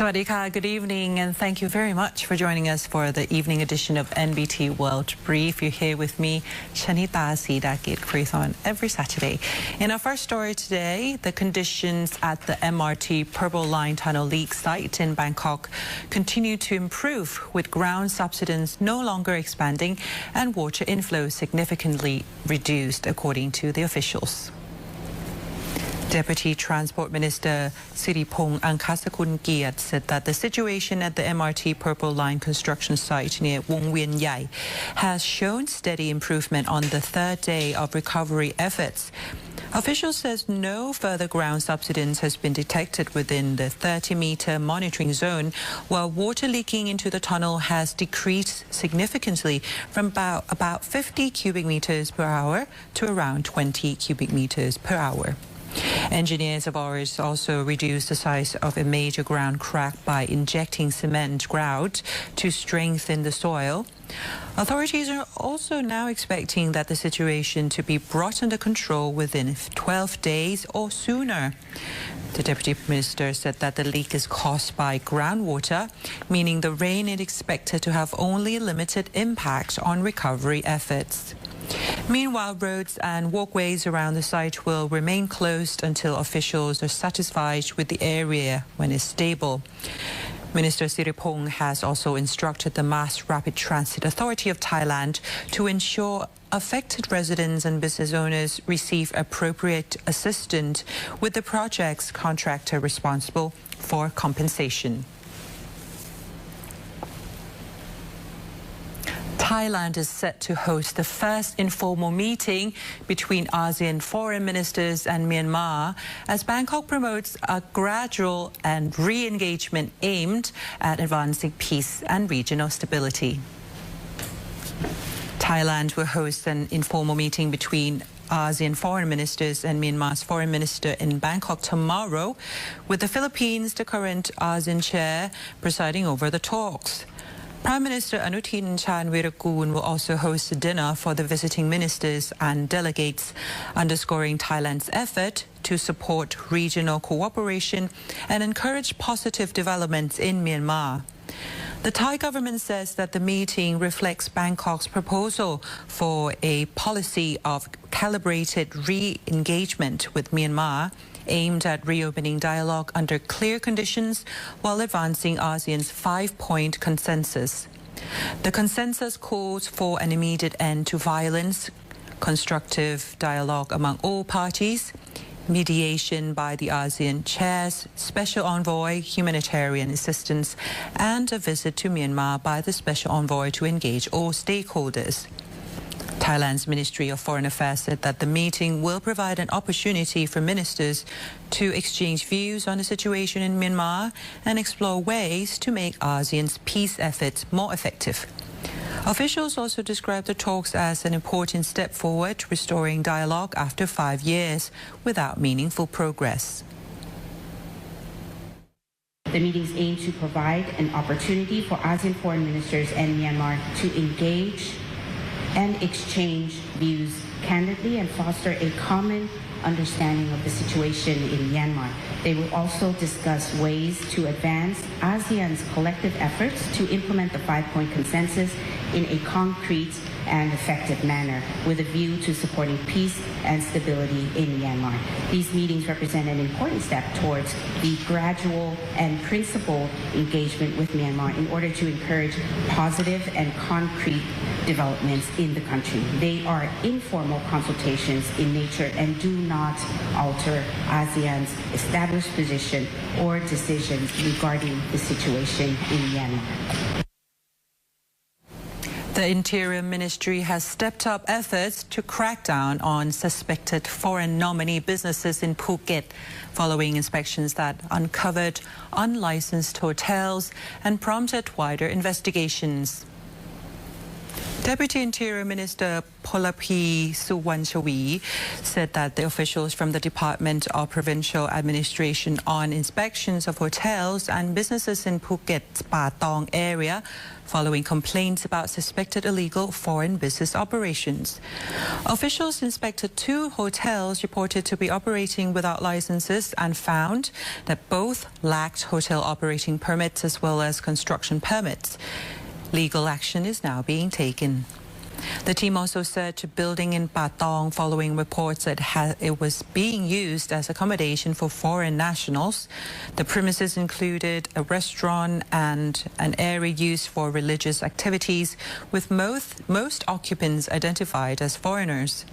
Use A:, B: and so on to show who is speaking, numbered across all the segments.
A: Sawadee good evening, and thank you very much for joining us for the evening edition of NBT World Brief. You're here with me, Shanita Sidakit, on every Saturday. In our first story today, the conditions at the MRT Purple Line Tunnel Leak site in Bangkok continue to improve, with ground subsidence no longer expanding and water inflow significantly reduced, according to the officials. Deputy Transport Minister Siripong Angkasakun said that the situation at the MRT Purple Line construction site near Wong Wien Yai has shown steady improvement on the third day of recovery efforts. Officials says no further ground subsidence has been detected within the 30-meter monitoring zone, while water leaking into the tunnel has decreased significantly from about 50 cubic meters per hour to around 20 cubic meters per hour. Engineers have also reduced the size of a major ground crack by injecting cement grout to strengthen the soil. Authorities are also now expecting that the situation to be brought under control within 12 days or sooner. The Deputy Minister said that the leak is caused by groundwater, meaning the rain is expected to have only a limited impact on recovery efforts. Meanwhile, roads and walkways around the site will remain closed until officials are satisfied with the area when it's stable. Minister Siripong has also instructed the Mass Rapid Transit Authority of Thailand to ensure affected residents and business owners receive appropriate assistance, with the project's contractor responsible for compensation. Thailand is set to host the first informal meeting between ASEAN foreign ministers and Myanmar as Bangkok promotes a gradual and re-engagement aimed at advancing peace and regional stability. Thailand will host an informal meeting between ASEAN foreign ministers and Myanmar's foreign minister in Bangkok tomorrow, with the Philippines, the current ASEAN chair, presiding over the talks. Prime Minister Anutin Charnvirakul will also host a dinner for the visiting ministers and delegates, underscoring Thailand's effort to support regional cooperation and encourage positive developments in Myanmar. The Thai government says that the meeting reflects Bangkok's proposal for a policy of calibrated re-engagement with Myanmar, aimed at reopening dialogue under clear conditions while advancing ASEAN's 5-point consensus. The consensus calls for an immediate end to violence, constructive dialogue among all parties, mediation by the ASEAN chairs, special envoy, humanitarian assistance, and a visit to Myanmar by the special envoy to engage all stakeholders. Thailand's Ministry of Foreign Affairs said that the meeting will provide an opportunity for ministers to exchange views on the situation in Myanmar and explore ways to make ASEAN's peace efforts more effective. Officials also described the talks as an important step forward, restoring dialogue after 5 years without meaningful progress.
B: The meetings aim to provide an opportunity for ASEAN foreign ministers and Myanmar to engage and exchange views candidly and foster a common understanding of the situation in Myanmar. They will also discuss ways to advance ASEAN's collective efforts to implement the 5-point consensus in a concrete and effective manner, with a view to supporting peace and stability in Myanmar. These meetings represent an important step towards the gradual and principled engagement with Myanmar in order to encourage positive and concrete developments in the country. They are informal consultations in nature and do not alter ASEAN's established position or decisions regarding the situation in Myanmar.
A: The Interior Ministry has stepped up efforts to crack down on suspected foreign nominee businesses in Phuket, following inspections that uncovered unlicensed hotels and prompted wider investigations. Deputy Interior Minister Polapi Suwanchawi said that the officials from the Department of Provincial Administration on inspections of hotels and businesses in Phuket's Patong area following complaints about suspected illegal foreign business operations. Officials inspected 2 hotels reported to be operating without licenses and found that both lacked hotel operating permits as well as construction permits. Legal action is now being taken. The team also searched a building in Patong following reports that it was being used as accommodation for foreign nationals. The premises included a restaurant and an area used for religious activities, with most occupants identified as foreigners.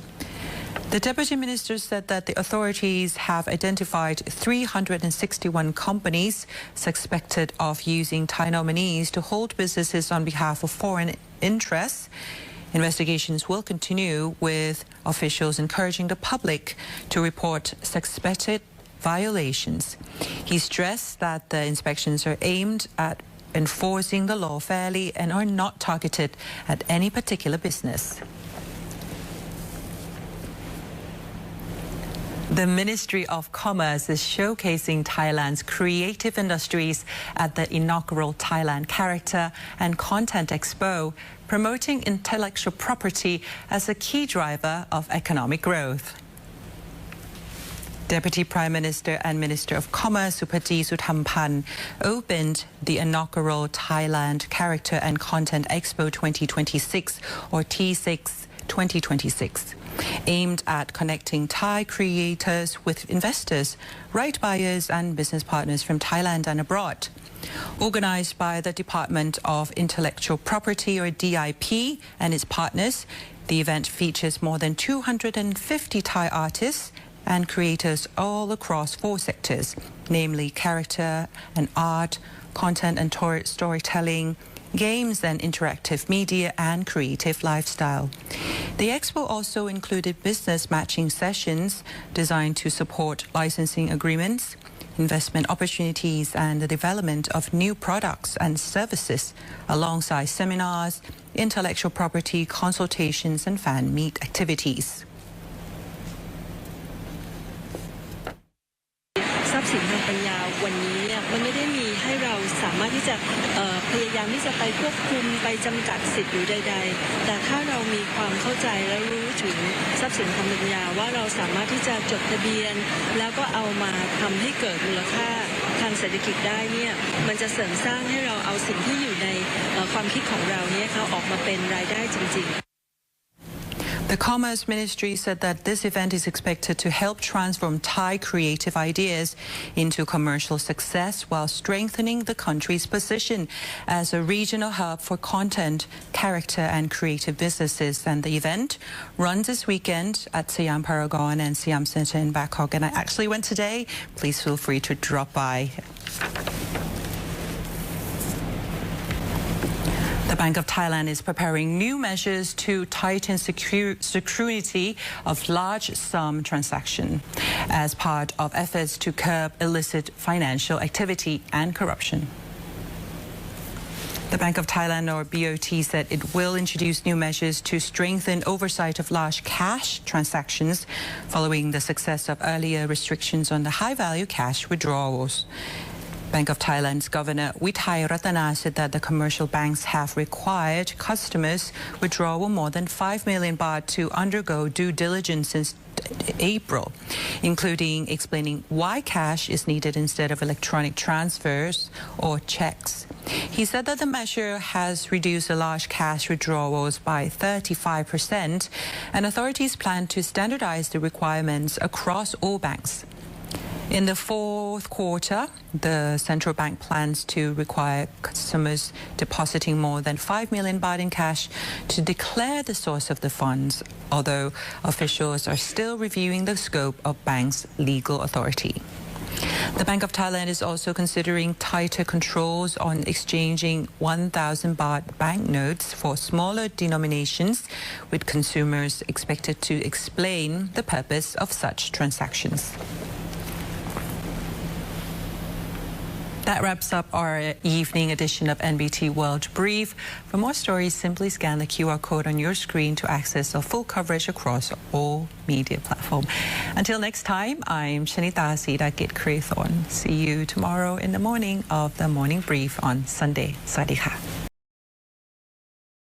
A: The Deputy Minister said that the authorities have identified 361 companies suspected of using Thai nominees to hold businesses on behalf of foreign interests. Investigations will continue, with officials encouraging the public to report suspected violations. He stressed that the inspections are aimed at enforcing the law fairly and are not targeted at any particular business. The Ministry of Commerce is showcasing Thailand's creative industries at the inaugural Thailand Character and Content Expo, promoting intellectual property as a key driver of economic growth. Deputy Prime Minister and Minister of Commerce Supati Suthampan opened the inaugural Thailand Character and Content Expo 2026, or TCEX 2026. Aimed at connecting Thai creators with investors, right buyers and business partners from Thailand and abroad. Organized by the Department of Intellectual Property, or DIP, and its partners, the event features more than 250 Thai artists and creators all across 4 sectors, namely character and art, content and storytelling, games and interactive media, and creative lifestyle. The expo also included business matching sessions designed to support licensing agreements, investment opportunities, and the development of new products and services, alongside seminars, intellectual property consultations, and fan meet activities.
C: ทรัพย์สินทางปัญญาวันนี้มันไม่ได้มีให้เราสามารถที่จะพยายามที่จะไปควบคุมไปจำกัดสิทธิ์หรือใดๆแต่ถ้าเรามีความเข้าใจและรู้ถึงทรัพย์สินทางปัญญาว่าเราสามารถที่จะจดทะเบียนแล้วก็เอามาทำให้เกิดมูลค่าทางเศรษฐกิจได้เนี่ยมันจะเสริมสร้างให้เราเอาสิ่งที่อยู่ในความคิดของเราเนี่ยเขาออกมาเป็นรายได้จริงๆ
A: The Commerce Ministry said that this event is expected to help transform Thai creative ideas into commercial success while strengthening the country's position as a regional hub for content, character and creative businesses. And the event runs this weekend at Siam Paragon and Siam Center in Bangkok. And I actually went today. Please feel free to drop by. The Bank of Thailand is preparing new measures to tighten security of large sum transaction as part of efforts to curb illicit financial activity and corruption. The Bank of Thailand, or BOT, said it will introduce new measures to strengthen oversight of large cash transactions following the success of earlier restrictions on the high-value cash withdrawals. Bank of Thailand's Governor Withai Ratana said that the commercial banks have required customers withdraw more than 5 million baht to undergo due diligence since April, including explaining why cash is needed instead of electronic transfers or checks. He said that the measure has reduced the large cash withdrawals by 35%, and authorities plan to standardize the requirements across all banks. In the 4th quarter, the central bank plans to require customers depositing more than 5 million baht in cash to declare the source of the funds, although officials are still reviewing the scope of bank's legal authority. The Bank of Thailand is also considering tighter controls on exchanging 1,000 baht banknotes for smaller denominations, with consumers expected to explain the purpose of such transactions. That wraps up our evening edition of NBT World Brief. For more stories, simply scan the QR code on your screen to access the full coverage across all media platforms. Until next time, I'm Shanita Sidakit Krethon. See you tomorrow in the morning of the Morning Brief on Sunday. Sawasdee ka.